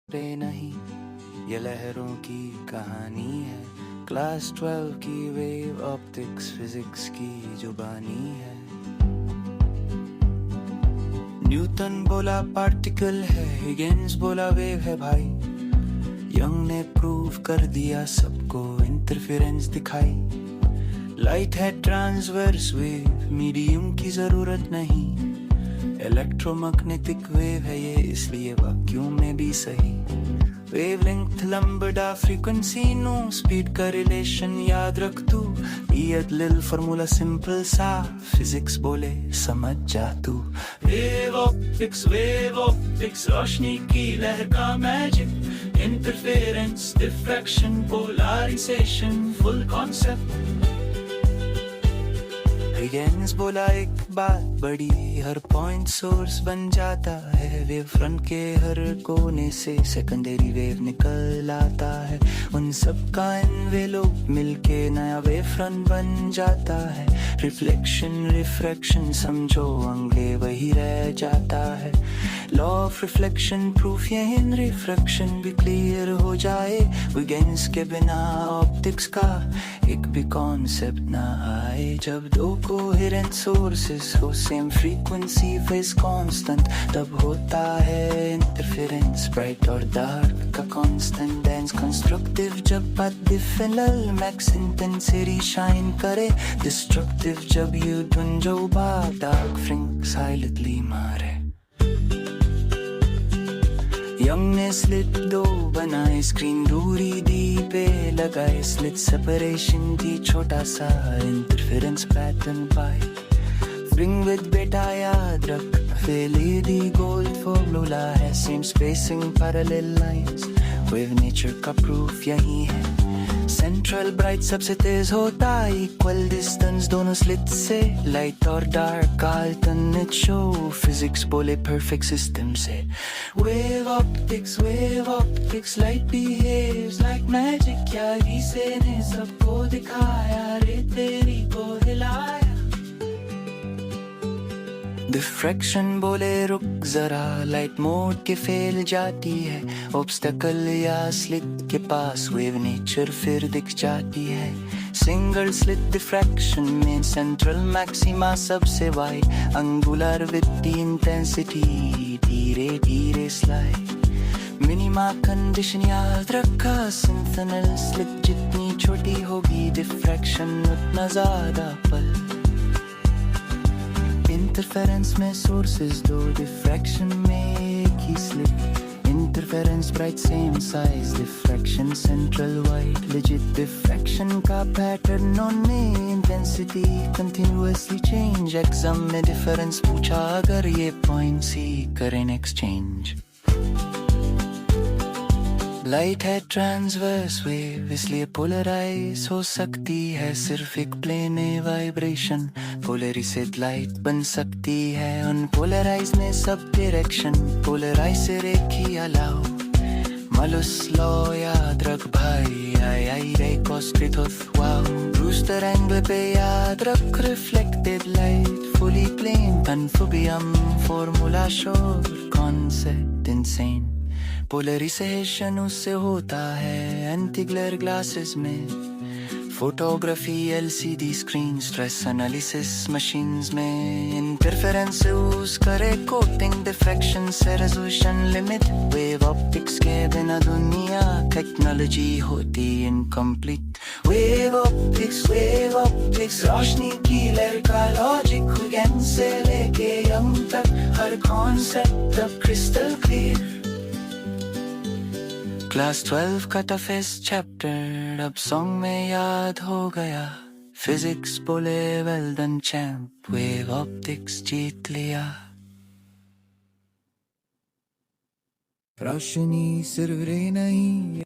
रे नहीं, ये लहरों की कहानी है। क्लास 12 की वेव ऑप्टिक्स फिजिक्स की जुबानी है। न्यूटन बोला पार्टिकल है, हिगिंस बोला वेव है भाई। यंग ने प्रूव कर दिया सबको, इंटरफेरेंस दिखाई। लाइट है ट्रांसवर्स वेव, मीडियम की जरूरत नहीं। इलेक्ट्रोमैग्नेटिक वेव है ये, इसलिए वैक्यूम में भी सही। Wavelength lambda frequency no, speed का रिलेशन याद रख तू। लिल फॉर्मूला सिंपल सा, फिजिक्स बोले समझ जा तू। वेव ऑप्टिक्स रोशनी की लहर का magic. Interference, diffraction, polarisation, full concept. Huygens बोला एक बात बड़ी, हर पॉइंट सोर्स बन जाता है। वेव फ्रंट के हर कोने से सेकेंडरी वेव निकल आता है। उन सब का एनवेलोप मिलके नया वेव फ्रंट बन जाता है। रिफ्लेक्शन रिफ्रैक्शन समझो, अंगे वही रह जाता है। लॉ ऑफ रिफ्लेक्शन प्रूफ ये इन रिफ्रैक्शन भी क्लियर हो जाए। हिगिंस के बिना ऑप्टिक्स का एक भी कॉन्सेप्ट ना आए। जब दो कोहेरेंट सोर्सेस हो, सेम फ्रीक्वेंसी फेज कांस्टेंट, तब होता है इंटरफेरेंस। ब्राइट और डार्क का कांस्टेंट डांस कंस्ट्रक्टिव, जब बात डिफिनल मैक्स इंटेंसिटी शाइन करे। डिस्ट्रक्टिव जब यू ढूंढो बात, डार्क फ्रिंक साइलेंटली मारे। यंग ने स्लिट दो बनाए, स्क्रीन दूरी दी पे लगाए। स्लिट सेपरेशन दी छोटा सा, इंटरफेरेंस पैटर्न पाए। फ्रिंग विद बेटा याद रख, फेली दी गोल्ड फॉर्मूला है। Same spacing parallel lines, wave nature का प्रूफ यही है। सेंट्रल ब्राइट सबसे तेज होता, इक्वल डिस्टेंस दोनों स्लिट से। लाइट और डार्क का अल्टरनेट शो, फिजिक्स बोले परफेक्ट सिस्टम से। Wave optics light behaves like magic. क्या इसे ने सबको दिखाया, रे तेरी को हिलाया। डिफ्रैक्शन बोले रुक जरा, लाइट मोड के फेल जाती है। ऑब्स्टेकल या स्लिट के पास वेव नेचर फिर दिख जाती है। सिंगल स्लिट डिफ्रैक्शन में सेंट्रल मैक्सिमा सबसे wide. Angular with the intensity धीरे धीरे स्लाइड। मिनिमा कंडीशन याद रखा, सिंथेनल स्लिट जितनी छोटी होगी, डिफ्रैक्शन उतना ज्यादा पल। इंटरफेरेंस में सोर्सेस दो, डिफ्रैक्शन में एक ही slit. Interference bright same size, diffraction central wide. लेजिट डिफ्रैक्शन का पैटर्न में इंटेंसिटी कंटिन्यूअसली चेंज। एग्जाम में डिफरेंस पूछा अगर, ये पॉइंट सी करें एक्सचेंज। लाइट है ट्रांसवर्स वेव, इसलिए पोलराइज हो सकती है सिर्फ एक प्लेन में वाइब्रेशन। पोलराइज्ड लाइट बन सकती है अनपोलराइज में सब डायरेक्शन। पोलराइज से एक ही अलाउ, मालूस लॉ याद रख भाई। आई रे कॉस्क्रिथोथ वाओ, ब्रूस्टर एंगल पे याद रख। रिफ्लेक्टेड लाइट फुली प्लेन, अनफोबियम फॉर्मूला शोर, कॉन्सेप्ट इनसेन। पोलराइजेशन उससे होता है एंटी ग्लेयर ग्लासेस में। Photography LCD screen, stress analysis machines में। इंटरफेरेंस यूज करे कोटिंग, डिफ्रैक्शन से रेजोल्यूशन लिमिट। वेव ऑप्टिक्स के बिना दुनिया टेक्नोलॉजी होती इनकम्प्लीट। वेव ऑप्टिक्स रोशनी की लहर का लॉजिक। हिगिंस से लेके यंग तक हर कॉन्सेप्ट अब क्रिस्टल क्लियर। क्लास 12 का टफेस्ट चैप्टर अब सॉन्ग में याद हो गया। फिजिक्स बोले well done champ, wave optics जीत लिया। रोशनी सिर्फ रे नहीं